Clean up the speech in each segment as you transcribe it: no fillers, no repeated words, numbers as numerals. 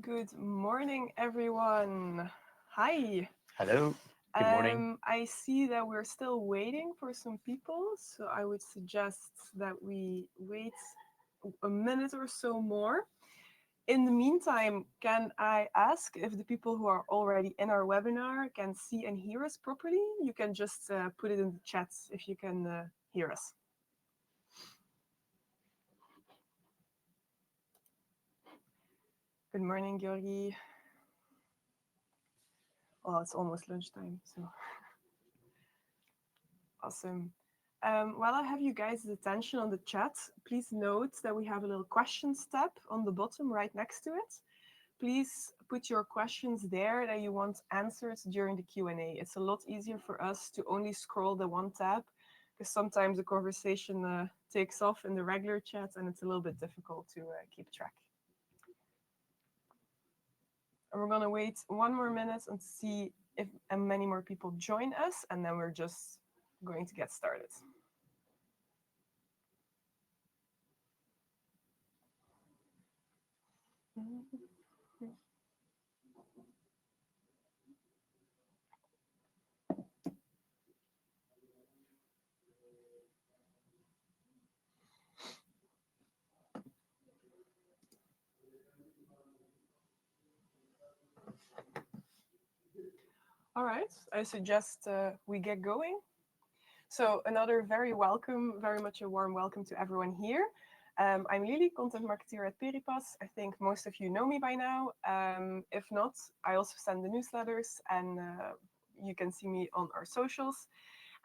Good morning, everyone. Hi. Hello, good morning. I see that we're still waiting for some people, so I would suggest that we wait a minute or so more. In the meantime, can I ask if the people who are already in our webinar can see and hear us properly? You can just put it in the chat if you can hear us. Good morning, Georgi. Oh, it's almost lunchtime, so awesome. While I have you guys' attention on the chat, please note that we have a little questions tab on the bottom right next to it. Please put your questions there that you want answered during the Q&A. It's a lot easier for us to only scroll the one tab because sometimes the conversation takes off in the regular chat and it's a little bit difficult to keep track. And we're going to wait one more minute and see if many more people join us, and then we're just going to get started. All right, I suggest we get going. So another very much a warm welcome to everyone here. I'm Lily, content marketer at Peripass. I think most of you know me by now. If not, I also send the newsletters and you can see me on our socials.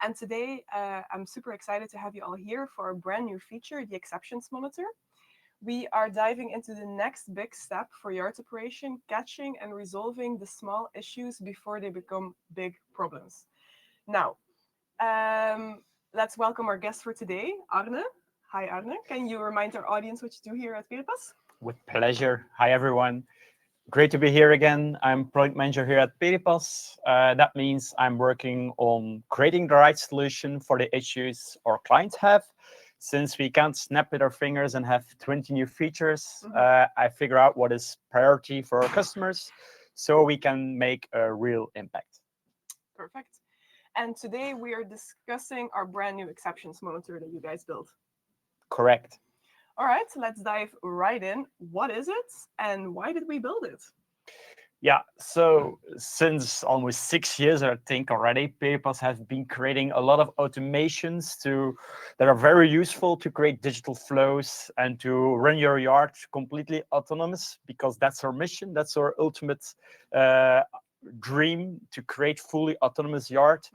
And today I'm super excited to have you all here for a brand new feature, the Exceptions Monitor. We are diving into the next big step for yard operation, catching and resolving the small issues before they become big problems. Now, let's welcome our guest for today, Arne. Hi, Arne. Can you remind our audience what you do here at Peripass? With pleasure. Hi, everyone. Great to be here again. I'm product manager here at Peripass. That means I'm working on creating the right solution for the issues our clients have. Since we can't snap with our fingers and have 20 new features, I figure out what is priority for our customers so we can make a real impact. Perfect. And today we are discussing our brand new exceptions monitor that you guys built. Correct. All right, so let's dive right in. What is it and why did we build it? Yeah, so since almost 6 years, I think already, Peripass have been creating a lot of automations that are very useful to create digital flows and to run your yard completely autonomous, because that's our mission. That's our ultimate dream, to create fully autonomous yard.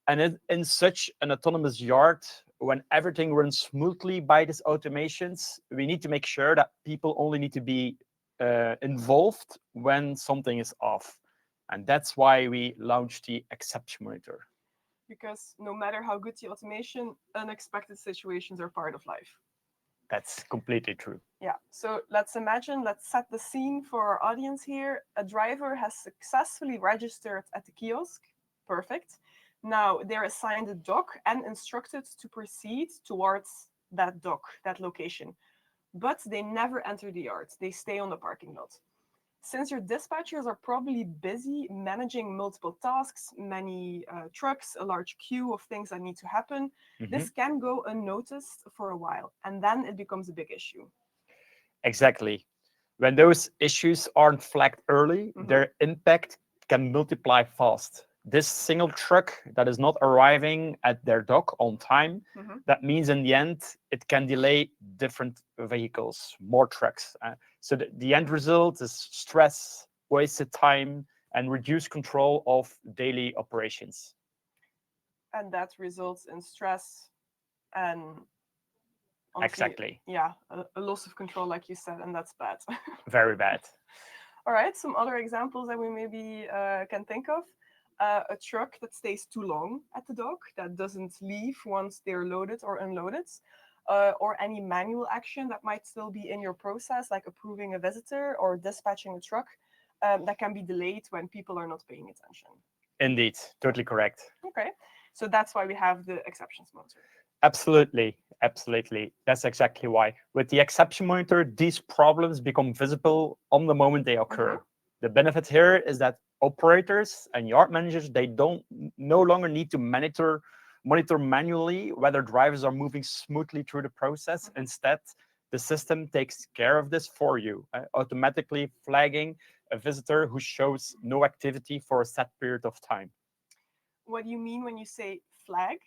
And in such an autonomous yard, when everything runs smoothly by these automations, we need to make sure that people only need to be involved when something is off. And that's why we launched the Exception Monitor. Because no matter how good the automation, unexpected situations are part of life. That's completely true. Yeah, so let's set the scene for our audience here. A driver has successfully registered at the kiosk. Perfect. Now they're assigned a dock and instructed to proceed towards that dock, that location. But they never enter the yard. They stay on the parking lot. Since your dispatchers are probably busy managing multiple tasks, many trucks, a large queue of things that need to happen, this can go unnoticed for a while, and then it becomes a big issue. Exactly. When those issues aren't flagged early, their impact can multiply fast. This single truck that is not arriving at their dock on time, that means in the end, it can delay different vehicles, more trucks. So the end result is stress, wasted time, and reduced control of daily operations. And that results in stress and honestly, exactly. Yeah, a loss of control, like you said, and that's bad. Very bad. All right, some other examples that we maybe can think of. A truck that stays too long at the dock, that doesn't leave once they're loaded or unloaded, or any manual action that might still be in your process, like approving a visitor or dispatching a truck, that can be delayed when people are not paying attention. Indeed, totally correct. Okay, so that's why we have the exceptions monitor. Absolutely. Absolutely. That's exactly why. With the exception monitor, these problems become visible on the moment they Mhm. occur. The benefit here is that operators and yard managers, they don't no longer need to monitor manually whether drivers are moving smoothly through the process. Mhm. Instead, the system takes care of this for you, automatically flagging a visitor who shows no activity for a set period of time. What do you mean when you say flag?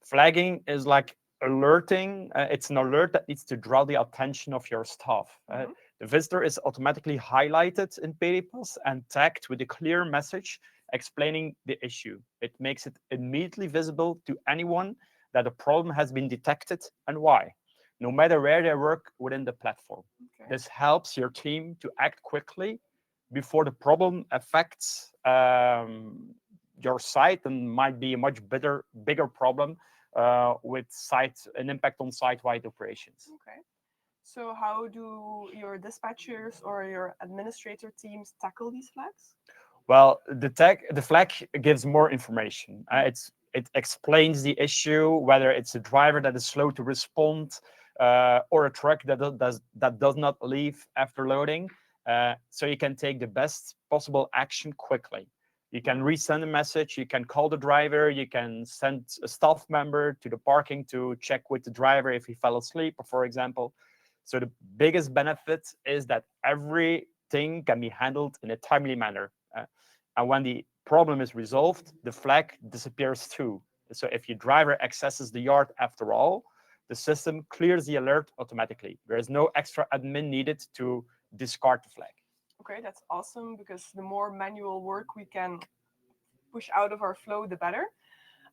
Flagging is like alerting. It's an alert that needs to draw the attention of your staff. Mhm. The visitor is automatically highlighted in Peripass and tagged with a clear message explaining the issue. It makes it immediately visible to anyone that a problem has been detected and why, no matter where they work within the platform. Okay. This helps your team to act quickly before the problem affects your site and might be a much bigger problem with an impact on site-wide operations. Okay. So how do your dispatchers or your administrator teams tackle these flags? Well, the flag gives more information. Mhm. It explains the issue, whether it's a driver that is slow to respond, or a truck that does not leave after loading. So you can take the best possible action quickly. You can Mhm. resend a message. You can call the driver. You can send a staff member to the parking to check with the driver if he fell asleep, for example. So the biggest benefit is that everything can be handled in a timely manner. And when the problem is resolved, the flag disappears too. So if your driver accesses the yard after all, the system clears the alert automatically. There is no extra admin needed to discard the flag. Okay, that's awesome because the more manual work we can push out of our flow, the better.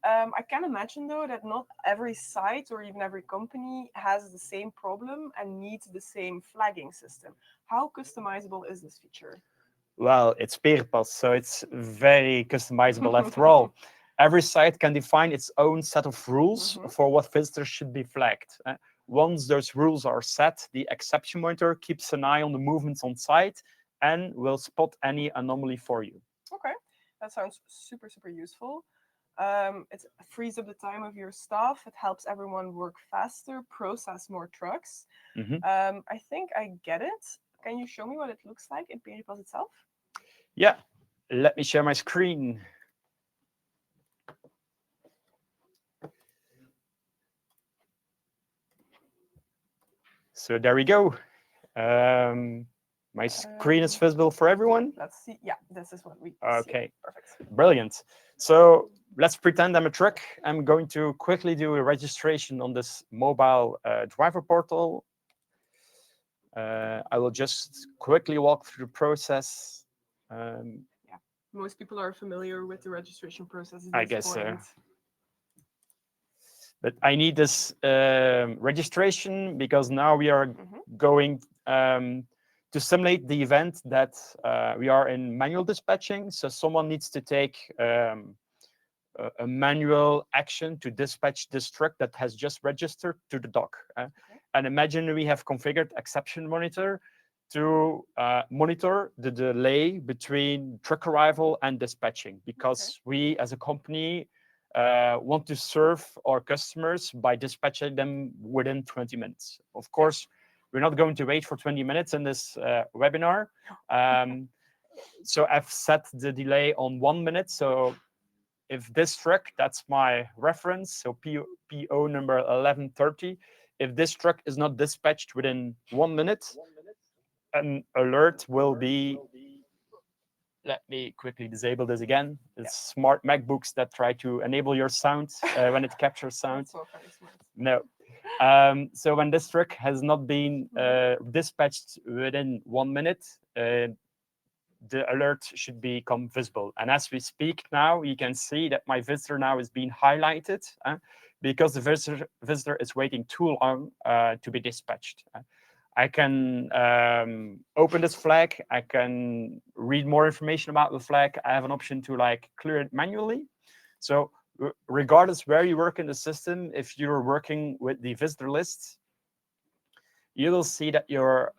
I can imagine though that not every site or even every company has the same problem and needs the same flagging system. How customizable is this feature? Well, it's Peripass, so it's very customizable after all. Every site can define its own set of rules Mhm. for what visitors should be flagged. Once those rules are set, the exception monitor keeps an eye on the movements on site and will spot any anomaly for you. Okay, that sounds super useful. It frees up the time of your staff. It helps everyone work faster, process more trucks. Mhm. I think I get it. Can you show me what it looks like in Peripass itself? Yeah, let me share my screen. So there we go. Um, my screen is Um, visible for everyone. let's see. Yeah, this is what we see. Okay, Perfect. brilliant. So let's pretend I'm a truck. I'm going to quickly do a registration on this mobile driver portal. I will just quickly walk through the process. Um, Yeah, most people are familiar with the registration process at I this guess, point. but I need this registration because now we are Mhm. going to simulate the event that we are in manual dispatching. So someone needs to take a manual action to dispatch this truck that has just registered to the dock. Okay. And imagine we have configured exception monitor to monitor the delay between truck arrival and dispatching Okay. because we as a company want to serve our customers by dispatching them within 20 minutes. Of Yeah. course, we're not going to wait for 20 minutes in this webinar. Um, so I've set the delay on 1 minute. So if this truck, that's my reference, so PO number 1130, if this truck is not dispatched within 1 minute, an alert will be, let me quickly disable this again. Yeah. It's smart MacBooks that try to enable your sound when it captures sound. That's so very smart. No. So when this truck has not been Mhm. dispatched within 1 minute, the alert should become visible. And as we speak now, you can see that my visitor now is being highlighted because the visitor is waiting too long to be dispatched. I can open this flag. I can read more information about the flag. I have an option to like clear it manually. So regardless where you work in the system, if you're working with the visitor list, you will see that your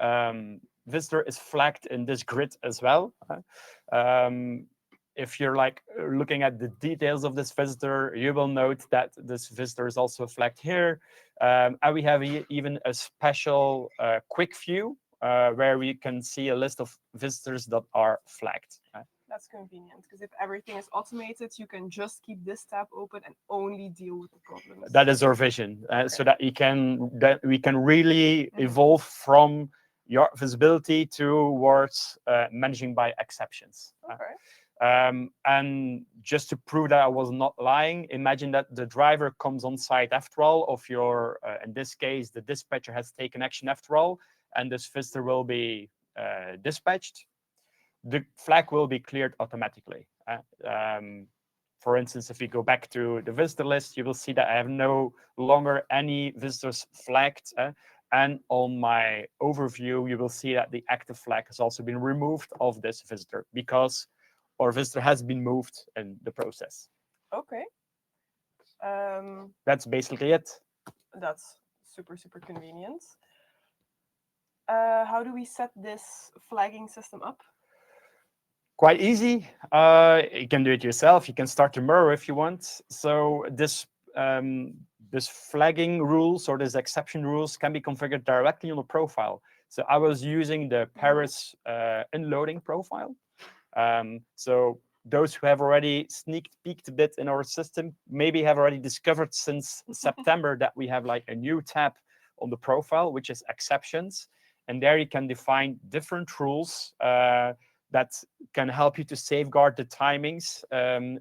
visitor is flagged in this grid as well. Um, if you're like looking at the details of this visitor, you will note that this visitor is also flagged here. And we have even a special quick view where we can see a list of visitors that are flagged. That's convenient because if everything is automated, you can just keep this tab open and only deal with the problems. That is our vision, so that we can really evolve from your visibility towards managing by exceptions. Okay. And just to prove that I was not lying, imagine that the driver comes on site after all of your, in this case, the dispatcher has taken action after all, and this visitor will be dispatched. The flag will be cleared automatically. For instance, if we go back to the visitor list, you will see that I have no longer any visitors flagged. And on my overview, you will see that the active flag has also been removed of this visitor because our visitor has been moved in the process. Okay. That's basically it. That's super, super convenient. How do we set this flagging system up? Quite easy. You can do it yourself. You can start tomorrow if you want. So this flagging rules or this exception rules can be configured directly on the profile. So I was using the Paris unloading profile. So those who have already sneak peeked a bit in our system maybe have already discovered since September that we have like a new tab on the profile, which is exceptions. And there you can define different rules that can help you to safeguard the timings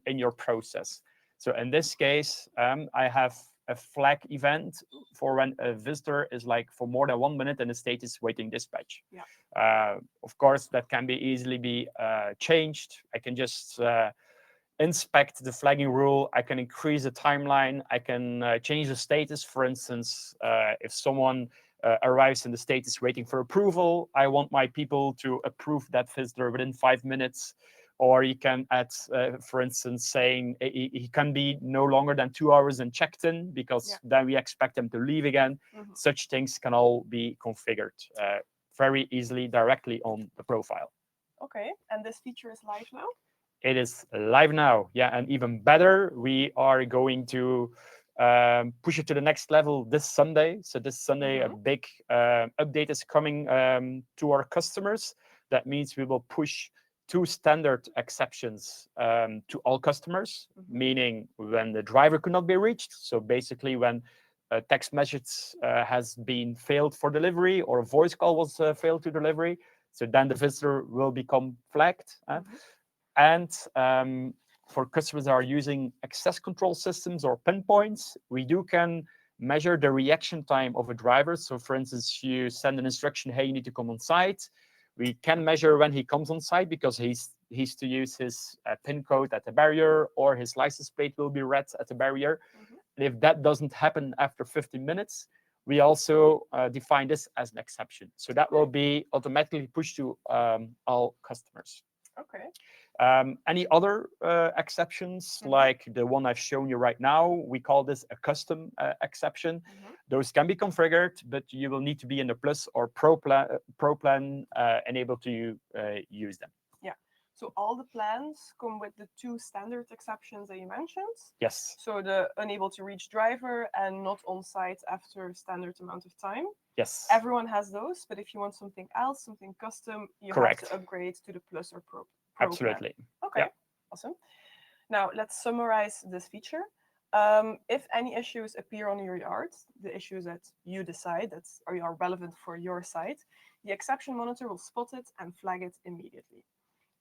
in your process. So in this case, I have a flag event for when a visitor is like for more than 1 minute in the status waiting dispatch. Yeah. Of course, that can be easily be changed. I can just inspect the flagging rule. I can increase the timeline. I can change the status. For instance, if someone arrives in the status waiting for approval, I want my people to approve that visitor within 5 minutes. Or you can add, for instance, saying he can be no longer than 2 hours and checked in because then we expect them to leave again. Such things can all be configured very easily directly on the profile. Okay, and this feature is live now? It is live now, yeah, and even better, we are going to push it to the next level this Sunday. So this Sunday, a big update is coming to our customers. That means we will push 2 standard exceptions to all customers, meaning when the driver could not be reached. So basically when a text message has been failed for delivery or a voice call was failed to delivery. So then the visitor will become flagged. And for customers that are using access control systems or pinpoints, we can measure the reaction time of a driver. So for instance, you send an instruction, hey, you need to come on site. We can measure when he comes on site because he's to use his PIN code at the barrier or his license plate will be read at the barrier. And if that doesn't happen after 15 minutes, we also define this as an exception. So that will be automatically pushed to all customers. Okay. Any other exceptions like the one I've shown you right now, we call this a custom exception. Those can be configured, but you will need to be in the Plus or Pro plan and able to use them. Yeah. So all the plans come with the 2 standard exceptions that you mentioned. Yes. So the unable to reach driver and not on site after standard amount of time. Yes. Everyone has those, but if you want something else, something custom, you Correct. have to upgrade to the Plus or Pro. Absolutely. Plan. Okay, awesome. Now let's summarize this feature. If any issues appear on your yard, the issues that you decide that are relevant for your site, the exception monitor will spot it and flag it immediately.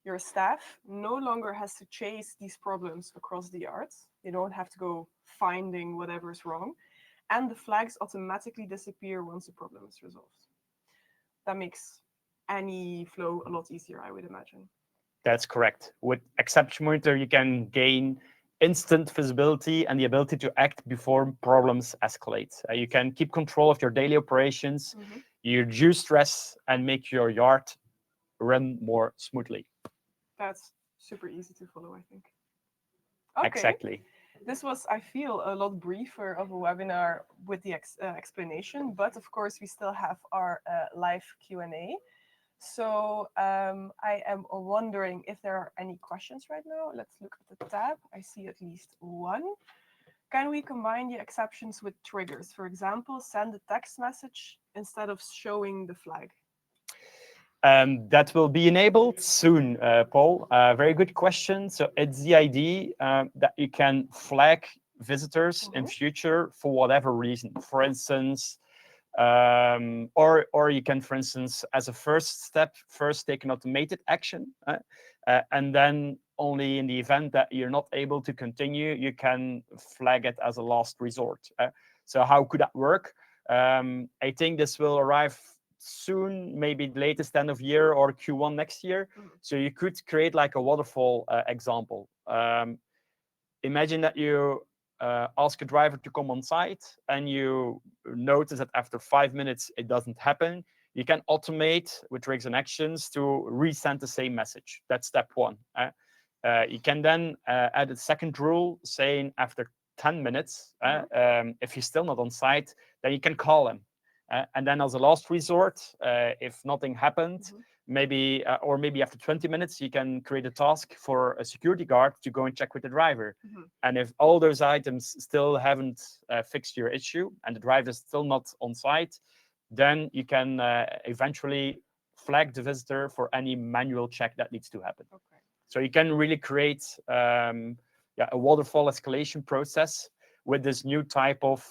Your staff no longer has to chase these problems across the yard. They don't have to go finding whatever is wrong. And the flags automatically disappear once the problem is resolved. That makes any flow a lot easier, I would imagine. That's correct. With exception monitor, you can gain instant visibility and the ability to act before problems escalate. You can keep control of your daily operations, you reduce stress, and make your yard run more smoothly. That's super easy to follow, I think. Okay. Exactly. This was, I feel, a lot briefer of a webinar with the explanation, but of course we still have our live Q&A. So I am wondering if there are any questions right now. Let's look at the tab. I see at least one. Can we combine the exceptions with triggers? For example, send a text message instead of showing the flag. That will be enabled soon, Paul. Very good question. So it's the idea that you can flag visitors in future for whatever reason. For instance, or you can, for instance, as a first step, first take an automated action, and then only in the event that you're not able to continue, you can flag it as a last resort. So how could that work? I think this will arrive soon, maybe the latest end of year or Q1 next year. So you could create like a waterfall example. Imagine that you ask a driver to come on site and you notice that after 5 minutes it doesn't happen. You can automate with triggers and actions to resend the same message. That's step one. You can then add a second rule saying after 10 minutes, if he's still not on site, then you can call him. And then as a last resort, if nothing happened, maybe after 20 minutes, you can create a task for a security guard to go and check with the driver. And if all those items still haven't fixed your issue and the driver is still not on site, then you can eventually flag the visitor for any manual check that needs to happen. Okay. So you can really create a waterfall escalation process with this new type of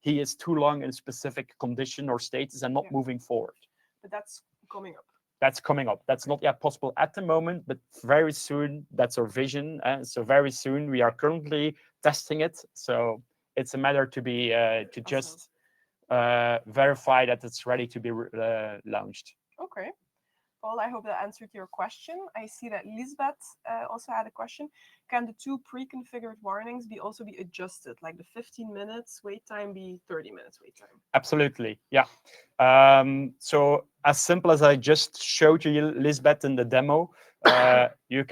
he is too long in a specific condition or status and not moving forward. But that's coming up. That's coming up. That's not yet possible at the moment, but very soon, that's our vision. So very soon, we are currently testing it. So it's a matter to be to just verify that it's ready to be launched. Okay. Paul, I hope that answered your question. I see that Lisbeth also had a question. Can the two pre-configured warnings also be adjusted, like the 15 minutes wait time be 30 minutes wait time? Absolutely, yeah. So as simple as I just showed you, Lisbeth, in the demo, you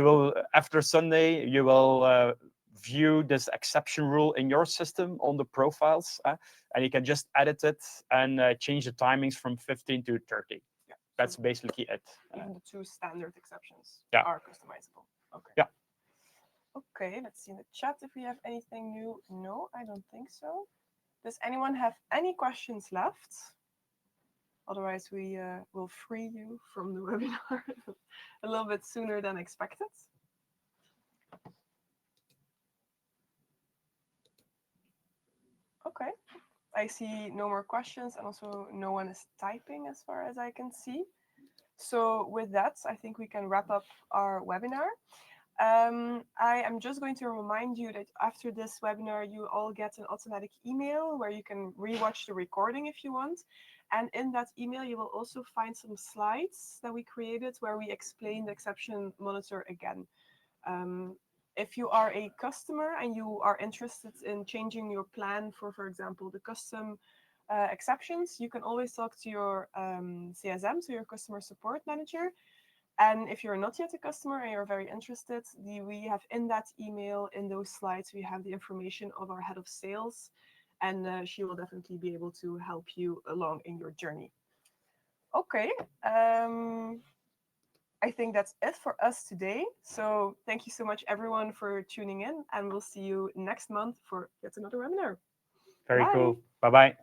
will after Sunday you will view this exception rule in your system on the profiles, and you can just edit it and change the timings from 15 to 30. That's basically it. Even the two standard exceptions Yeah. are customizable. Okay. Yeah. Okay, let's see in the chat if we have anything new. No, I don't think so. Does anyone have any questions left? Otherwise, we will free you from the webinar a little bit sooner than expected. Okay. I see no more questions, and also no one is typing as far as I can see. So with that, I think we can wrap up our webinar. I am just going to remind you that after this webinar, you all get an automatic email where you can rewatch the recording if you want. And in that email, you will also find some slides that we created where we explain the exception monitor again. If you are a customer and you are interested in changing your plan for example, the custom exceptions, you can always talk to your CSM, so your customer support manager. And if you're not yet a customer and you're very interested, we have in that email, in those slides, we have the information of our head of sales, and she will definitely be able to help you along in your journey. Okay. I think that's it for us today. So thank you so much, everyone, for tuning in, and we'll see you next month for yet another webinar. Very Bye. cool. Bye-bye.